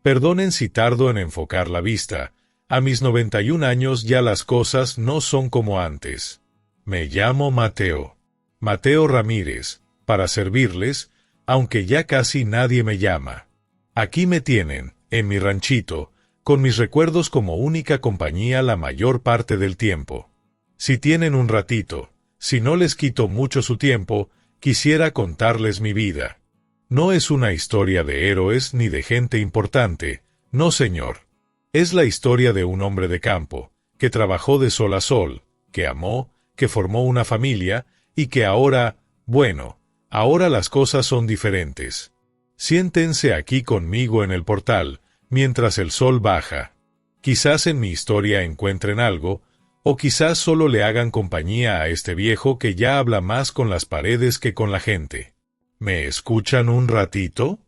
Perdonen si tardo en enfocar la vista. A mis 91 años ya las cosas no son como antes. Me llamo Mateo. Mateo Ramírez, para servirles, aunque ya casi nadie me llama. Aquí me tienen, en mi ranchito, con mis recuerdos como única compañía la mayor parte del tiempo. Si tienen un ratito, si no les quito mucho su tiempo, quisiera contarles mi vida. No es una historia de héroes ni de gente importante, no señor. Es la historia de un hombre de campo, que trabajó de sol a sol, que amó, que formó una familia, y que ahora, bueno, ahora las cosas son diferentes. Siéntense aquí conmigo en el portal, mientras el sol baja. Quizás en mi historia encuentren algo, o quizás solo le hagan compañía a este viejo que ya habla más con las paredes que con la gente. ¿Me escuchan un ratito?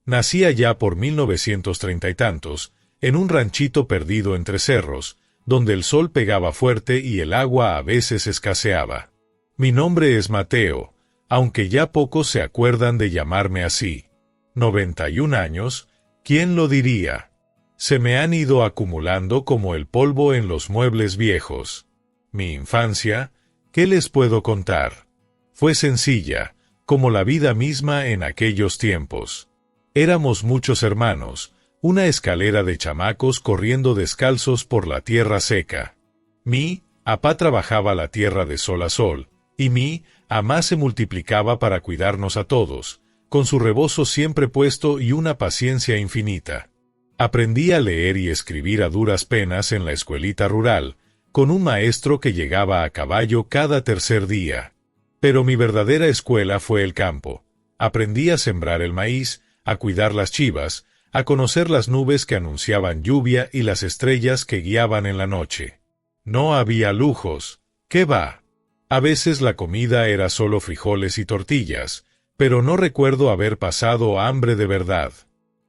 Nací allá por 1930 y tantos, en un ranchito perdido entre cerros, donde el sol pegaba fuerte y el agua a veces escaseaba. Mi nombre es Mateo, aunque ya pocos se acuerdan de llamarme así. 91 años, ¿quién lo diría? Se me han ido acumulando como el polvo en los muebles viejos. Mi infancia, ¿qué les puedo contar? Fue sencilla, como la vida misma en aquellos tiempos. Éramos muchos hermanos, una escalera de chamacos corriendo descalzos por la tierra seca. Mi apá trabajaba la tierra de sol a sol, y mi amá se multiplicaba para cuidarnos a todos, con su rebozo siempre puesto y una paciencia infinita. Aprendí a leer y escribir a duras penas en la escuelita rural, con un maestro que llegaba a caballo cada tercer día. Pero mi verdadera escuela fue el campo. Aprendí a sembrar el maíz, a cuidar las chivas, a conocer las nubes que anunciaban lluvia y las estrellas que guiaban en la noche. No había lujos. ¿Qué va? A veces la comida era solo frijoles y tortillas, pero no recuerdo haber pasado hambre de verdad.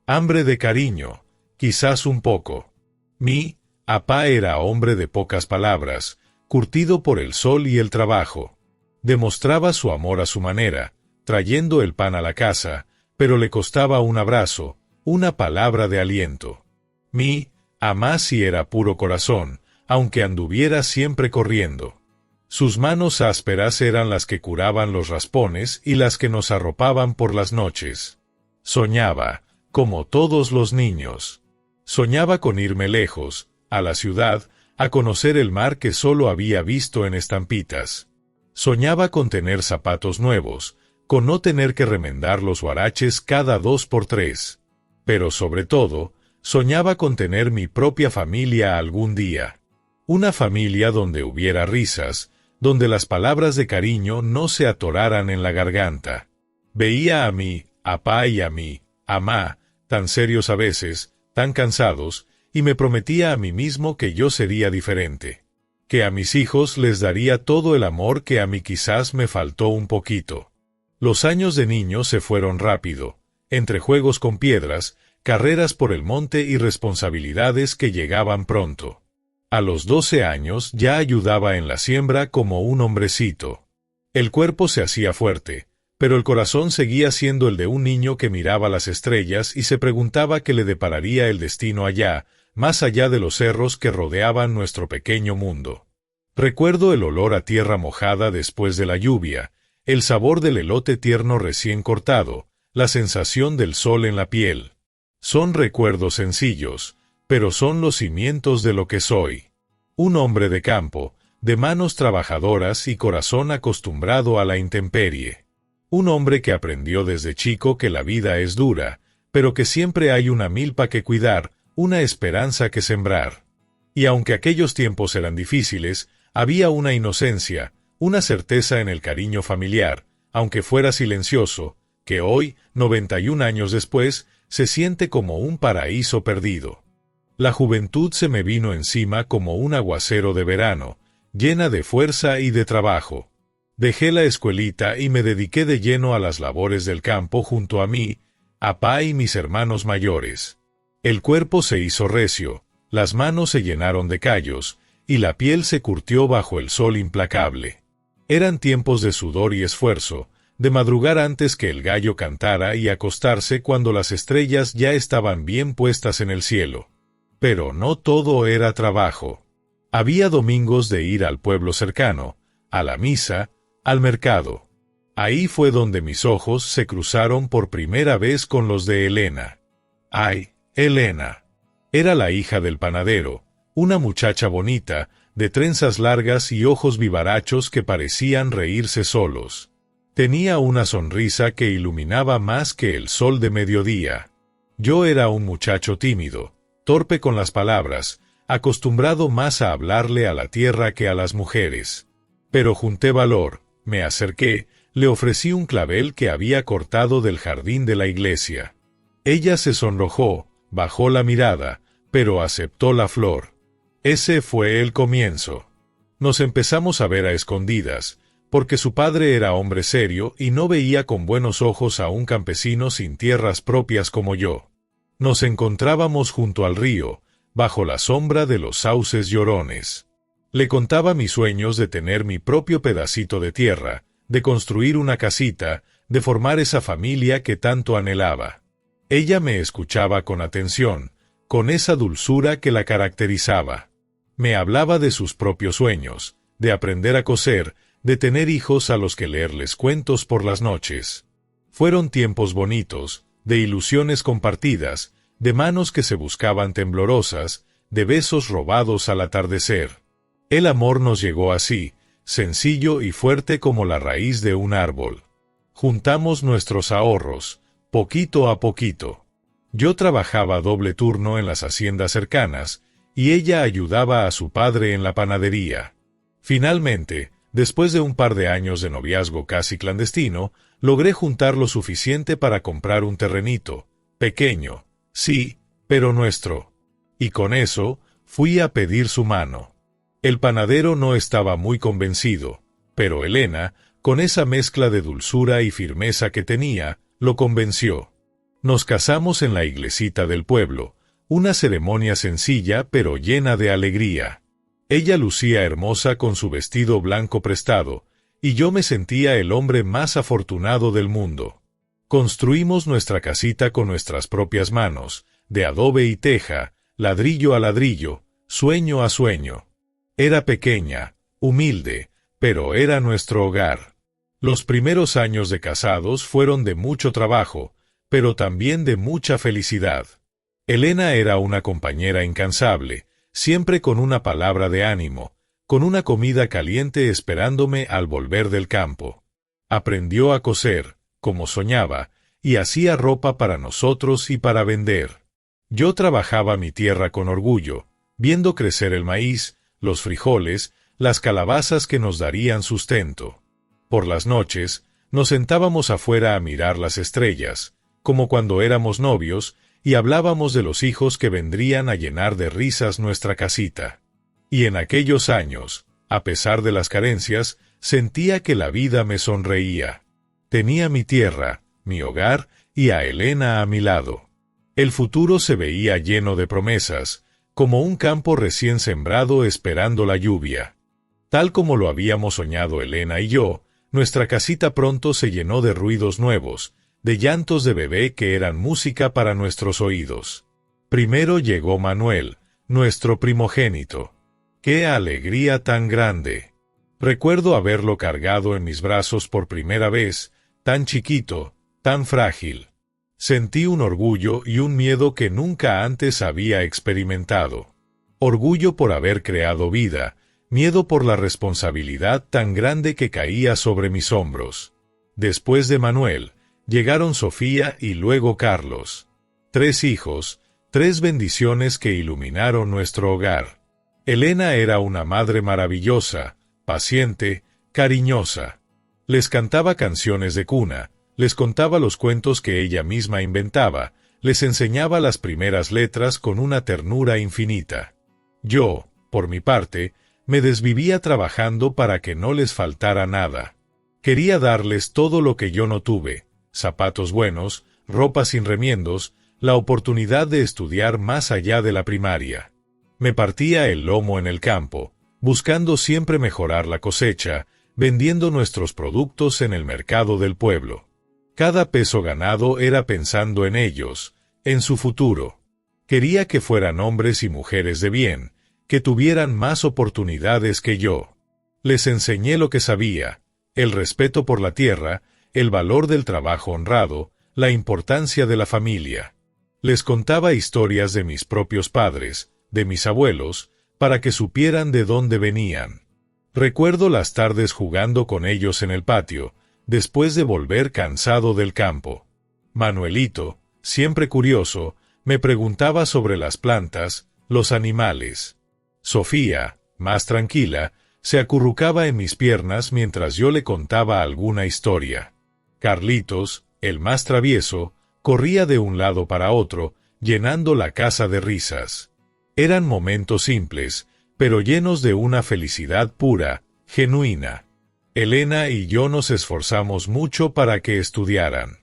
Hambre de cariño, quizás un poco. Mi apá era hombre de pocas palabras, curtido por el sol y el trabajo. Demostraba su amor a su manera, trayendo el pan a la casa, pero le costaba un abrazo, una palabra de aliento. Mi amá sí era puro corazón, aunque anduviera siempre corriendo. Sus manos ásperas eran las que curaban los raspones y las que nos arropaban por las noches. Soñaba, como todos los niños. Soñaba con irme lejos, a la ciudad, a conocer el mar que solo había visto en estampitas. Soñaba con tener zapatos nuevos, con no tener que remendar los huaraches cada 2 por 3. Pero sobre todo, soñaba con tener mi propia familia algún día. Una familia donde hubiera risas, donde las palabras de cariño no se atoraran en la garganta. Veía a mi apá y a mi amá, tan serios a veces, tan cansados, y me prometía a mí mismo que yo sería diferente. Que a mis hijos les daría todo el amor que a mí quizás me faltó un poquito. Los años de niño se fueron rápido, entre juegos con piedras, carreras por el monte y responsabilidades que llegaban pronto. A los 12 años ya ayudaba en la siembra como un hombrecito. El cuerpo se hacía fuerte, pero el corazón seguía siendo el de un niño que miraba las estrellas y se preguntaba qué le depararía el destino allá, más allá de los cerros que rodeaban nuestro pequeño mundo. Recuerdo el olor a tierra mojada después de la lluvia, el sabor del elote tierno recién cortado, la sensación del sol en la piel. Son recuerdos sencillos, pero son los cimientos de lo que soy. Un hombre de campo, de manos trabajadoras y corazón acostumbrado a la intemperie. Un hombre que aprendió desde chico que la vida es dura, pero que siempre hay una milpa que cuidar, una esperanza que sembrar. Y aunque aquellos tiempos eran difíciles, había una inocencia, una certeza en el cariño familiar, aunque fuera silencioso, que hoy, 91 años después, se siente como un paraíso perdido. La juventud se me vino encima como un aguacero de verano, llena de fuerza y de trabajo. Dejé la escuelita y me dediqué de lleno a las labores del campo junto a mí, apá y mis hermanos mayores. El cuerpo se hizo recio, las manos se llenaron de callos, y la piel se curtió bajo el sol implacable. Eran tiempos de sudor y esfuerzo, de madrugar antes que el gallo cantara y acostarse cuando las estrellas ya estaban bien puestas en el cielo. Pero no todo era trabajo. Había domingos de ir al pueblo cercano, a la misa, al mercado. Ahí fue donde mis ojos se cruzaron por primera vez con los de Elena. ¡Ay, Elena! Era la hija del panadero, una muchacha bonita, de trenzas largas y ojos vivarachos que parecían reírse solos. Tenía una sonrisa que iluminaba más que el sol de mediodía. Yo era un muchacho tímido, torpe con las palabras, acostumbrado más a hablarle a la tierra que a las mujeres. Pero junté valor, me acerqué, le ofrecí un clavel que había cortado del jardín de la iglesia. Ella se sonrojó, bajó la mirada, pero aceptó la flor. Ese fue el comienzo. Nos empezamos a ver a escondidas, porque su padre era hombre serio y no veía con buenos ojos a un campesino sin tierras propias como yo. Nos encontrábamos junto al río, bajo la sombra de los sauces llorones. Le contaba mis sueños de tener mi propio pedacito de tierra, de construir una casita, de formar esa familia que tanto anhelaba. Ella me escuchaba con atención, con esa dulzura que la caracterizaba. Me hablaba de sus propios sueños, de aprender a coser, de tener hijos a los que leerles cuentos por las noches. Fueron tiempos bonitos, de ilusiones compartidas, de manos que se buscaban temblorosas, de besos robados al atardecer. El amor nos llegó así, sencillo y fuerte como la raíz de un árbol. Juntamos nuestros ahorros, poquito a poquito. Yo trabajaba doble turno en las haciendas cercanas, y ella ayudaba a su padre en la panadería. Finalmente, después de un par de años de noviazgo casi clandestino, logré juntar lo suficiente para comprar un terrenito, pequeño, sí, pero nuestro. Y con eso, fui a pedir su mano. El panadero no estaba muy convencido, pero Elena, con esa mezcla de dulzura y firmeza que tenía, lo convenció. Nos casamos en la iglesita del pueblo, una ceremonia sencilla pero llena de alegría. Ella lucía hermosa con su vestido blanco prestado, y yo me sentía el hombre más afortunado del mundo. Construimos nuestra casita con nuestras propias manos, de adobe y teja, ladrillo a ladrillo, sueño a sueño. Era pequeña, humilde, pero era nuestro hogar. Los primeros años de casados fueron de mucho trabajo, pero también de mucha felicidad. Elena era una compañera incansable, siempre con una palabra de ánimo, con una comida caliente esperándome al volver del campo. Aprendió a coser, como soñaba, y hacía ropa para nosotros y para vender. Yo trabajaba mi tierra con orgullo, viendo crecer el maíz, los frijoles, las calabazas que nos darían sustento. Por las noches, nos sentábamos afuera a mirar las estrellas, como cuando éramos novios, y hablábamos de los hijos que vendrían a llenar de risas nuestra casita. Y en aquellos años, a pesar de las carencias, sentía que la vida me sonreía. Tenía mi tierra, mi hogar, y a Elena a mi lado. El futuro se veía lleno de promesas, como un campo recién sembrado esperando la lluvia. Tal como lo habíamos soñado Elena y yo, nuestra casita pronto se llenó de ruidos nuevos, de llantos de bebé que eran música para nuestros oídos. Primero llegó Manuel, nuestro primogénito. ¡Qué alegría tan grande! Recuerdo haberlo cargado en mis brazos por primera vez, tan chiquito, tan frágil. Sentí un orgullo y un miedo que nunca antes había experimentado. Orgullo por haber creado vida, miedo por la responsabilidad tan grande que caía sobre mis hombros. Después de Manuel, llegaron Sofía y luego Carlos. 3 hijos, 3 bendiciones que iluminaron nuestro hogar. Elena era una madre maravillosa, paciente, cariñosa. Les cantaba canciones de cuna, les contaba los cuentos que ella misma inventaba, les enseñaba las primeras letras con una ternura infinita. Yo, por mi parte, me desvivía trabajando para que no les faltara nada. Quería darles todo lo que yo no tuve, zapatos buenos, ropa sin remiendos, la oportunidad de estudiar más allá de la primaria. Me partía el lomo en el campo, buscando siempre mejorar la cosecha, vendiendo nuestros productos en el mercado del pueblo. Cada peso ganado era pensando en ellos, en su futuro. Quería que fueran hombres y mujeres de bien, que tuvieran más oportunidades que yo. Les enseñé lo que sabía, el respeto por la tierra, el valor del trabajo honrado, la importancia de la familia. Les contaba historias de mis propios padres, de mis abuelos, para que supieran de dónde venían. Recuerdo las tardes jugando con ellos en el patio, después de volver cansado del campo. Manuelito, siempre curioso, me preguntaba sobre las plantas, los animales. Sofía, más tranquila, se acurrucaba en mis piernas mientras yo le contaba alguna historia. Carlitos, el más travieso, corría de un lado para otro, llenando la casa de risas. Eran momentos simples, pero llenos de una felicidad pura, genuina. Elena y yo nos esforzamos mucho para que estudiaran.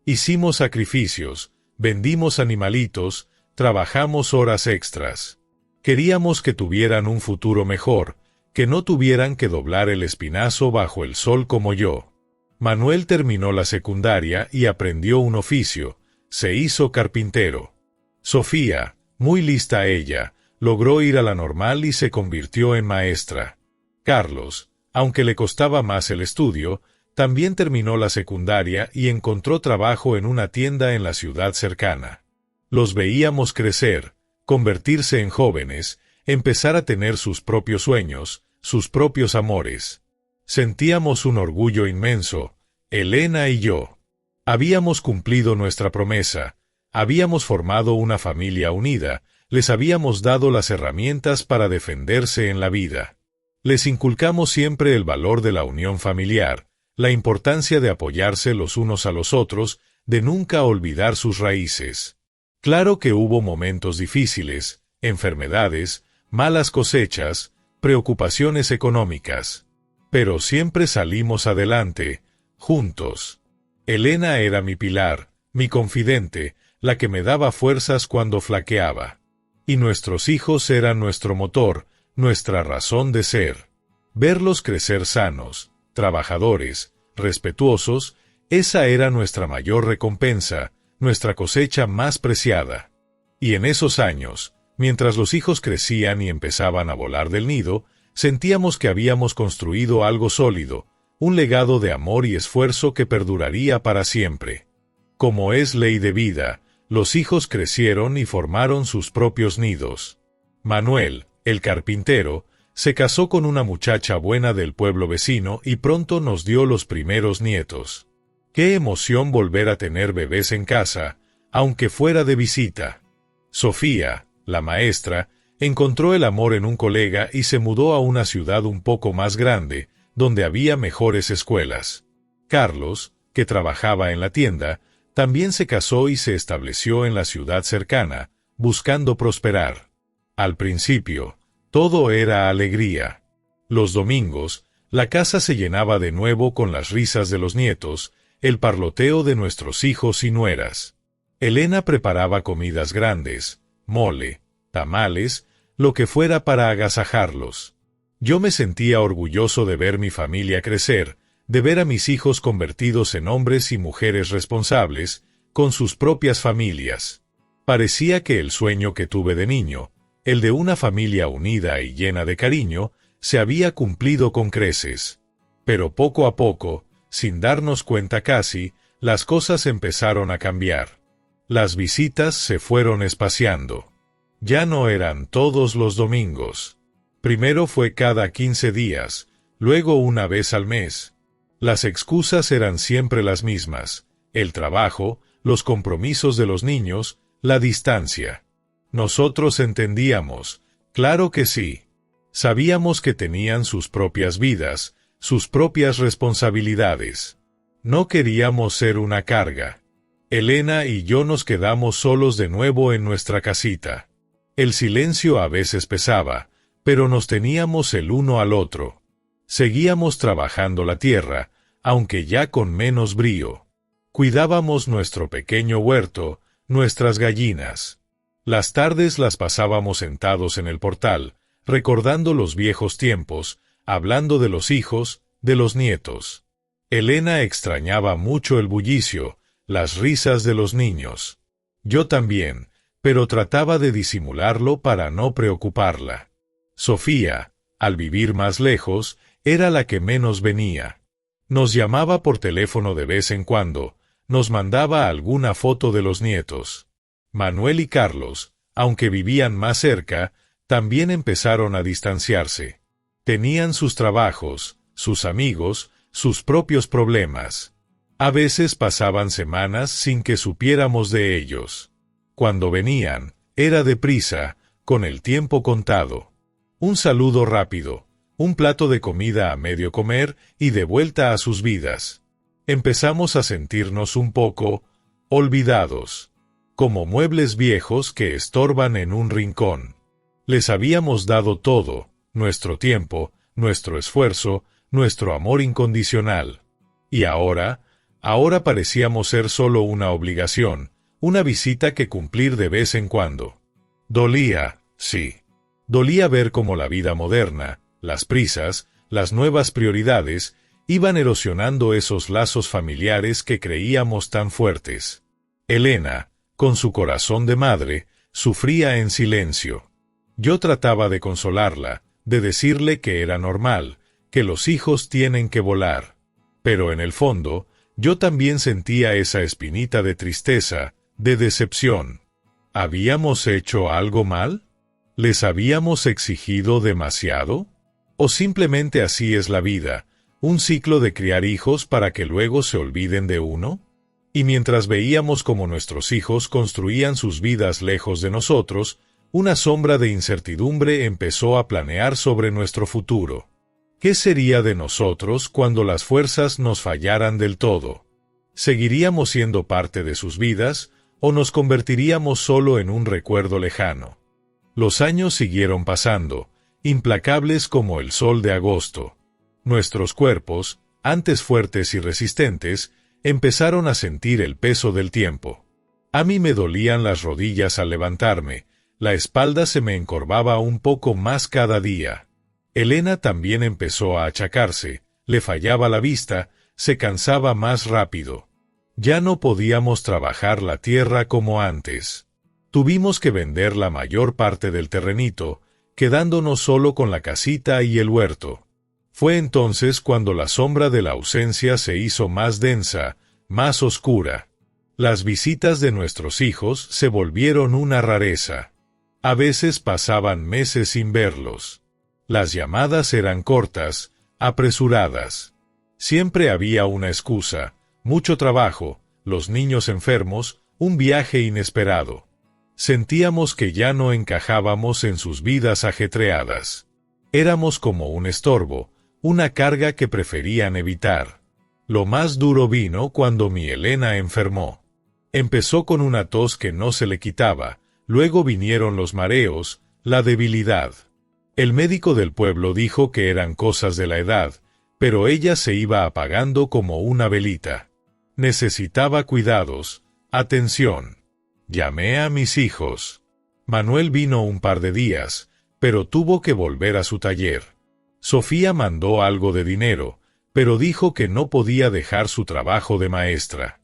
Hicimos sacrificios, vendimos animalitos, trabajamos horas extras. Queríamos que tuvieran un futuro mejor, que no tuvieran que doblar el espinazo bajo el sol como yo. Manuel terminó la secundaria y aprendió un oficio, se hizo carpintero. Sofía, muy lista ella, logró ir a la normal y se convirtió en maestra. Carlos, aunque le costaba más el estudio, también terminó la secundaria y encontró trabajo en una tienda en la ciudad cercana. Los veíamos crecer, convertirse en jóvenes, empezar a tener sus propios sueños, sus propios amores. Sentíamos un orgullo inmenso, Elena y yo. Habíamos cumplido nuestra promesa, habíamos formado una familia unida, les habíamos dado las herramientas para defenderse en la vida. Les inculcamos siempre el valor de la unión familiar, la importancia de apoyarse los unos a los otros, de nunca olvidar sus raíces. Claro que hubo momentos difíciles, enfermedades, malas cosechas, preocupaciones económicas. Pero siempre salimos adelante, juntos. Elena era mi pilar, mi confidente, la que me daba fuerzas cuando flaqueaba. Y nuestros hijos eran nuestro motor, nuestra razón de ser. Verlos crecer sanos, trabajadores, respetuosos, esa era nuestra mayor recompensa, nuestra cosecha más preciada. Y en esos años, mientras los hijos crecían y empezaban a volar del nido, sentíamos que habíamos construido algo sólido, un legado de amor y esfuerzo que perduraría para siempre. Como es ley de vida, los hijos crecieron y formaron sus propios nidos. Manuel, el carpintero, se casó con una muchacha buena del pueblo vecino y pronto nos dio los primeros nietos. Qué emoción volver a tener bebés en casa, aunque fuera de visita. Sofía, la maestra, encontró el amor en un colega y se mudó a una ciudad un poco más grande, donde había mejores escuelas. Carlos, que trabajaba en la tienda, también se casó y se estableció en la ciudad cercana, buscando prosperar. Al principio, todo era alegría. Los domingos, la casa se llenaba de nuevo con las risas de los nietos, el parloteo de nuestros hijos y nueras. Elena preparaba comidas grandes, mole, tamales, lo que fuera para agasajarlos. Yo me sentía orgulloso de ver mi familia crecer, de ver a mis hijos convertidos en hombres y mujeres responsables, con sus propias familias. Parecía que el sueño que tuve de niño, el de una familia unida y llena de cariño, se había cumplido con creces. Pero poco a poco, sin darnos cuenta casi, las cosas empezaron a cambiar. Las visitas se fueron espaciando. Ya no eran todos los domingos. Primero fue cada 15 días, luego una vez al mes. Las excusas eran siempre las mismas: el trabajo, los compromisos de los niños, la distancia. Nosotros entendíamos, claro que sí. Sabíamos que tenían sus propias vidas, sus propias responsabilidades. No queríamos ser una carga. Elena y yo nos quedamos solos de nuevo en nuestra casita. El silencio a veces pesaba, pero nos teníamos el uno al otro. Seguíamos trabajando la tierra, aunque ya con menos brío. Cuidábamos nuestro pequeño huerto, nuestras gallinas. Las tardes las pasábamos sentados en el portal, recordando los viejos tiempos, hablando de los hijos, de los nietos. Elena extrañaba mucho el bullicio, las risas de los niños. Yo también, pero trataba de disimularlo para no preocuparla. Sofía, al vivir más lejos, era la que menos venía. Nos llamaba por teléfono de vez en cuando, nos mandaba alguna foto de los nietos. Manuel y Carlos, aunque vivían más cerca, también empezaron a distanciarse. Tenían sus trabajos, sus amigos, sus propios problemas. A veces pasaban semanas sin que supiéramos de ellos. Cuando venían, era deprisa, con el tiempo contado. Un saludo rápido, un plato de comida a medio comer y de vuelta a sus vidas. Empezamos a sentirnos un poco olvidados, como muebles viejos que estorban en un rincón. Les habíamos dado todo, nuestro tiempo, nuestro esfuerzo, nuestro amor incondicional. Y ahora parecíamos ser solo una obligación, una visita que cumplir de vez en cuando. Dolía, sí. Dolía ver cómo la vida moderna, las prisas, las nuevas prioridades, iban erosionando esos lazos familiares que creíamos tan fuertes. Elena, con su corazón de madre, sufría en silencio. Yo trataba de consolarla, de decirle que era normal, que los hijos tienen que volar. Pero en el fondo, yo también sentía esa espinita de tristeza, de decepción. ¿Habíamos hecho algo mal? ¿Les habíamos exigido demasiado? ¿O simplemente así es la vida, un ciclo de criar hijos para que luego se olviden de uno? Y mientras veíamos cómo nuestros hijos construían sus vidas lejos de nosotros, una sombra de incertidumbre empezó a planear sobre nuestro futuro. ¿Qué sería de nosotros cuando las fuerzas nos fallaran del todo? ¿Seguiríamos siendo parte de sus vidas, o nos convertiríamos solo en un recuerdo lejano? Los años siguieron pasando, implacables como el sol de agosto. Nuestros cuerpos, antes fuertes y resistentes, empezaron a sentir el peso del tiempo. A mí me dolían las rodillas al levantarme, la espalda se me encorvaba un poco más cada día. Elena también empezó a achacarse, le fallaba la vista, se cansaba más rápido. Ya no podíamos trabajar la tierra como antes. Tuvimos que vender la mayor parte del terrenito, quedándonos solo con la casita y el huerto. Fue entonces cuando la sombra de la ausencia se hizo más densa, más oscura. Las visitas de nuestros hijos se volvieron una rareza. A veces pasaban meses sin verlos. Las llamadas eran cortas, apresuradas. Siempre había una excusa, mucho trabajo, los niños enfermos, un viaje inesperado. Sentíamos que ya no encajábamos en sus vidas ajetreadas. Éramos como un estorbo, una carga que preferían evitar. Lo más duro vino cuando mi Elena enfermó. Empezó con una tos que no se le quitaba, luego vinieron los mareos, la debilidad. El médico del pueblo dijo que eran cosas de la edad, pero ella se iba apagando como una velita. Necesitaba cuidados, atención. Llamé a mis hijos. Manuel vino un par de días, pero tuvo que volver a su taller. Sofía mandó algo de dinero, pero dijo que no podía dejar su trabajo de maestra.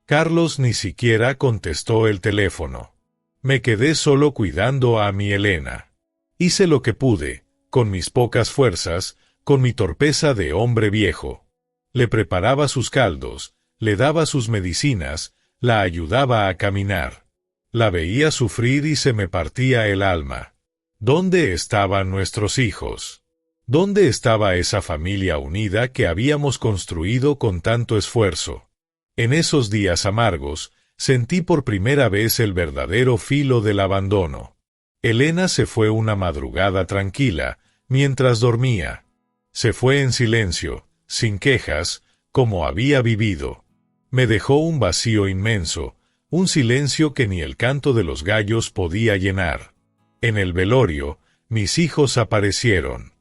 Carlos ni siquiera contestó el teléfono. Me quedé solo cuidando a mi Elena. Hice lo que pude, con mis pocas fuerzas, con mi torpeza de hombre viejo. Le preparaba sus caldos, le daba sus medicinas, la ayudaba a caminar. La veía sufrir y se me partía el alma. ¿Dónde estaban nuestros hijos? ¿Dónde estaba esa familia unida que habíamos construido con tanto esfuerzo? En esos días amargos, sentí por primera vez el verdadero filo del abandono. Elena se fue una madrugada tranquila, mientras dormía. Se fue en silencio, sin quejas, como había vivido. Me dejó un vacío inmenso, un silencio que ni el canto de los gallos podía llenar. En el velorio, mis hijos aparecieron.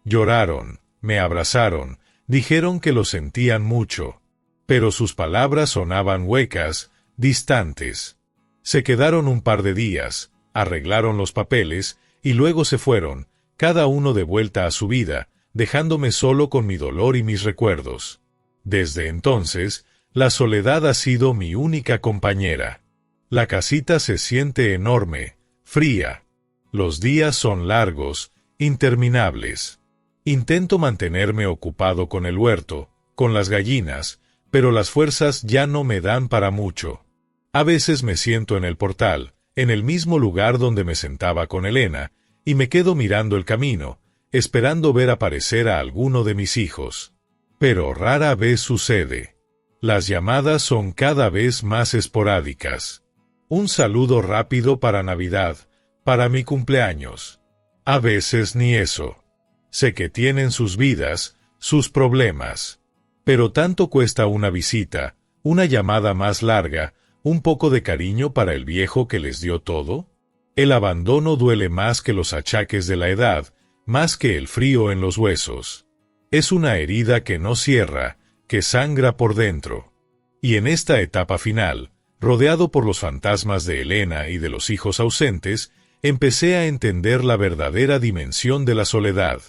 Lloraron, me abrazaron, dijeron que lo sentían mucho. Pero sus palabras sonaban huecas, distantes. Se quedaron un par de días, arreglaron los papeles, y luego se fueron, cada uno de vuelta a su vida, dejándome solo con mi dolor y mis recuerdos. Desde entonces, la soledad ha sido mi única compañera. La casita se siente enorme, fría. Los días son largos, interminables. Intento mantenerme ocupado con el huerto, con las gallinas, pero las fuerzas ya no me dan para mucho. A veces me siento en el portal, en el mismo lugar donde me sentaba con Elena, y me quedo mirando el camino, esperando ver aparecer a alguno de mis hijos. Pero rara vez sucede. Las llamadas son cada vez más esporádicas. Un saludo rápido para Navidad, para mi cumpleaños. A veces ni eso. Sé que tienen sus vidas, sus problemas. Pero tanto cuesta una visita, una llamada más larga, un poco de cariño para el viejo que les dio todo. El abandono duele más que los achaques de la edad, más que el frío en los huesos. Es una herida que no cierra, que sangra por dentro. Y en esta etapa final, rodeado por los fantasmas de Elena y de los hijos ausentes, empecé a entender la verdadera dimensión de la soledad.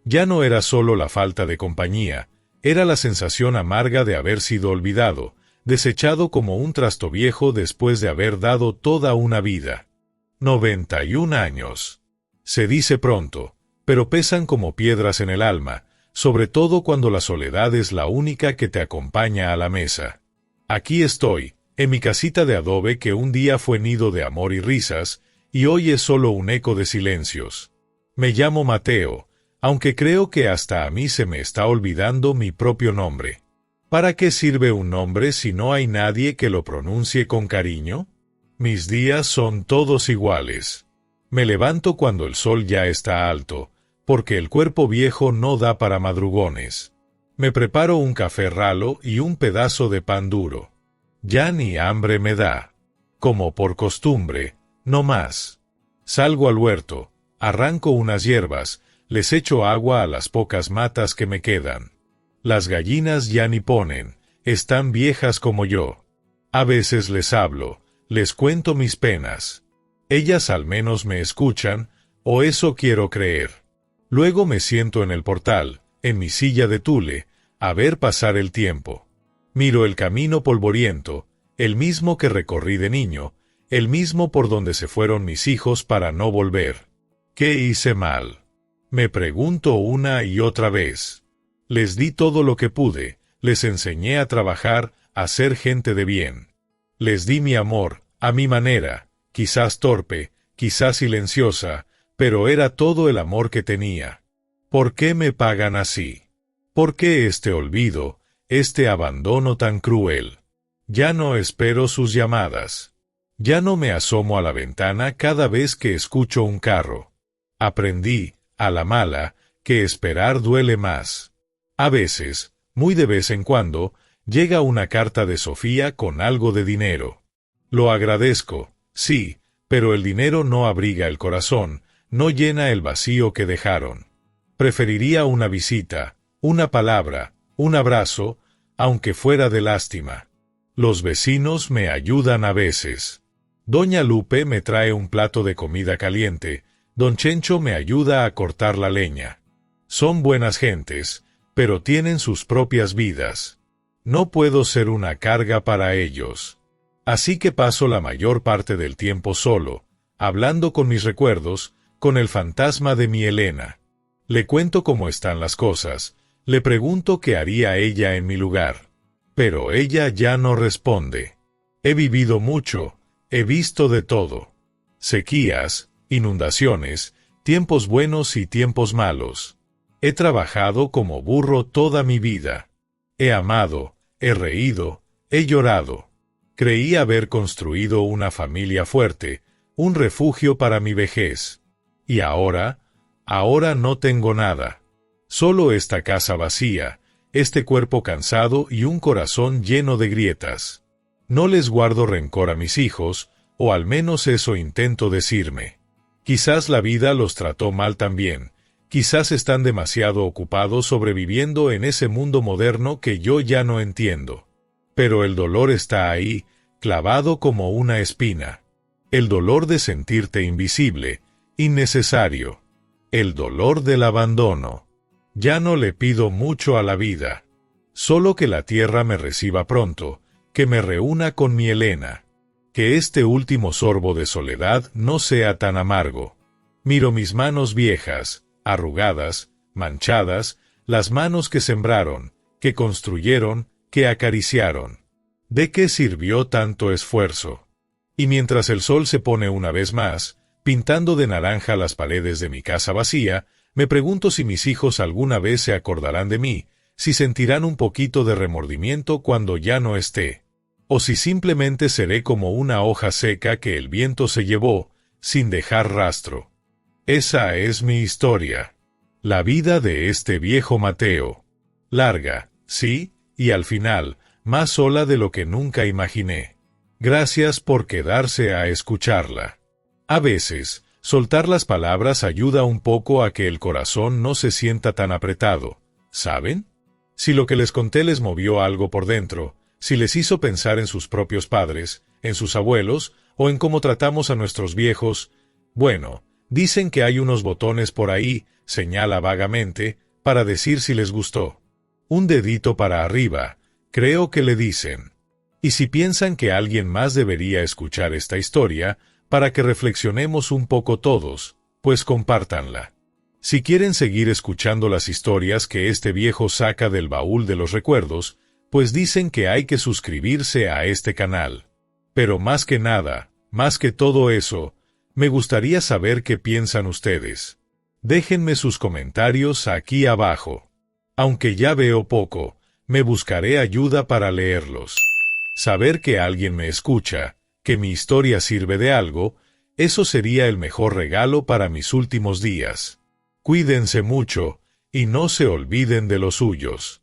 Ya no era solo la falta de compañía, era la sensación amarga de haber sido olvidado, desechado como un trasto viejo después de haber dado toda una vida. 91 años. Se dice pronto, pero pesan como piedras en el alma, sobre todo cuando la soledad es la única que te acompaña a la mesa. Aquí estoy, en mi casita de adobe que un día fue nido de amor y risas, y hoy es solo un eco de silencios. Me llamo Mateo, aunque creo que hasta a mí se me está olvidando mi propio nombre. ¿Para qué sirve un nombre si no hay nadie que lo pronuncie con cariño? Mis días son todos iguales. Me levanto cuando el sol ya está alto, porque el cuerpo viejo no da para madrugones. Me preparo un café ralo y un pedazo de pan duro. Ya ni hambre me da. Como por costumbre, no más. Salgo al huerto, arranco unas hierbas, les echo agua a las pocas matas que me quedan. Las gallinas ya ni ponen, están viejas como yo. A veces les hablo, les cuento mis penas. Ellas al menos me escuchan, o eso quiero creer. Luego me siento en el portal, en mi silla de tule, a ver pasar el tiempo. Miro el camino polvoriento, el mismo que recorrí de niño, el mismo por donde se fueron mis hijos para no volver. ¿Qué hice mal? Me pregunto una y otra vez. Les di todo lo que pude, les enseñé a trabajar, a ser gente de bien. Les di mi amor, a mi manera, quizás torpe, quizás silenciosa, pero era todo el amor que tenía. ¿Por qué me pagan así? ¿Por qué este olvido, este abandono tan cruel? Ya no espero sus llamadas. Ya no me asomo a la ventana cada vez que escucho un carro. Aprendí, a la mala, que esperar duele más. A veces, muy de vez en cuando, llega una carta de Sofía con algo de dinero. Lo agradezco, sí, pero el dinero no abriga el corazón, no llena el vacío que dejaron. Preferiría una visita, una palabra, un abrazo, aunque fuera de lástima. Los vecinos me ayudan a veces. Doña Lupe me trae un plato de comida caliente, don Chencho me ayuda a cortar la leña. Son buenas gentes, pero tienen sus propias vidas. No puedo ser una carga para ellos. Así que paso la mayor parte del tiempo solo, hablando con mis recuerdos, con el fantasma de mi Elena. Le cuento cómo están las cosas, le pregunto qué haría ella en mi lugar. Pero ella ya no responde. He vivido mucho, he visto de todo. Sequías, inundaciones, tiempos buenos y tiempos malos. He trabajado como burro toda mi vida. He amado, he reído, he llorado. Creí haber construido una familia fuerte, un refugio para mi vejez. Y ahora no tengo nada. Solo esta casa vacía, este cuerpo cansado y un corazón lleno de grietas. No les guardo rencor a mis hijos, o al menos eso intento decirme. Quizás la vida los trató mal también, quizás están demasiado ocupados sobreviviendo en ese mundo moderno que yo ya no entiendo. Pero el dolor está ahí, clavado como una espina. El dolor de sentirte invisible, innecesario. El dolor del abandono. Ya no le pido mucho a la vida. Solo que la tierra me reciba pronto, que me reúna con mi Elena. Que este último sorbo de soledad no sea tan amargo. Miro mis manos viejas, arrugadas, manchadas, las manos que sembraron, que construyeron, que acariciaron. ¿De qué sirvió tanto esfuerzo? Y mientras el sol se pone una vez más, pintando de naranja las paredes de mi casa vacía, me pregunto si mis hijos alguna vez se acordarán de mí, si sentirán un poquito de remordimiento cuando ya no esté, o si simplemente seré como una hoja seca que el viento se llevó, sin dejar rastro. Esa es mi historia. La vida de este viejo Mateo. Larga, sí, y al final, más sola de lo que nunca imaginé. Gracias por quedarse a escucharla. A veces, soltar las palabras ayuda un poco a que el corazón no se sienta tan apretado, ¿saben? Si lo que les conté les movió algo por dentro, si les hizo pensar en sus propios padres, en sus abuelos, o en cómo tratamos a nuestros viejos, bueno, dicen que hay unos botones por ahí, señala vagamente, para decir si les gustó. Un dedito para arriba, creo que le dicen. Y si piensan que alguien más debería escuchar esta historia, para que reflexionemos un poco todos, pues compártanla. Si quieren seguir escuchando las historias que este viejo saca del baúl de los recuerdos, pues dicen que hay que suscribirse a este canal. Pero más que nada, más que todo eso, me gustaría saber qué piensan ustedes. Déjenme sus comentarios aquí abajo. Aunque ya veo poco, me buscaré ayuda para leerlos. Saber que alguien me escucha, que mi historia sirve de algo, eso sería el mejor regalo para mis últimos días. Cuídense mucho, y no se olviden de los suyos.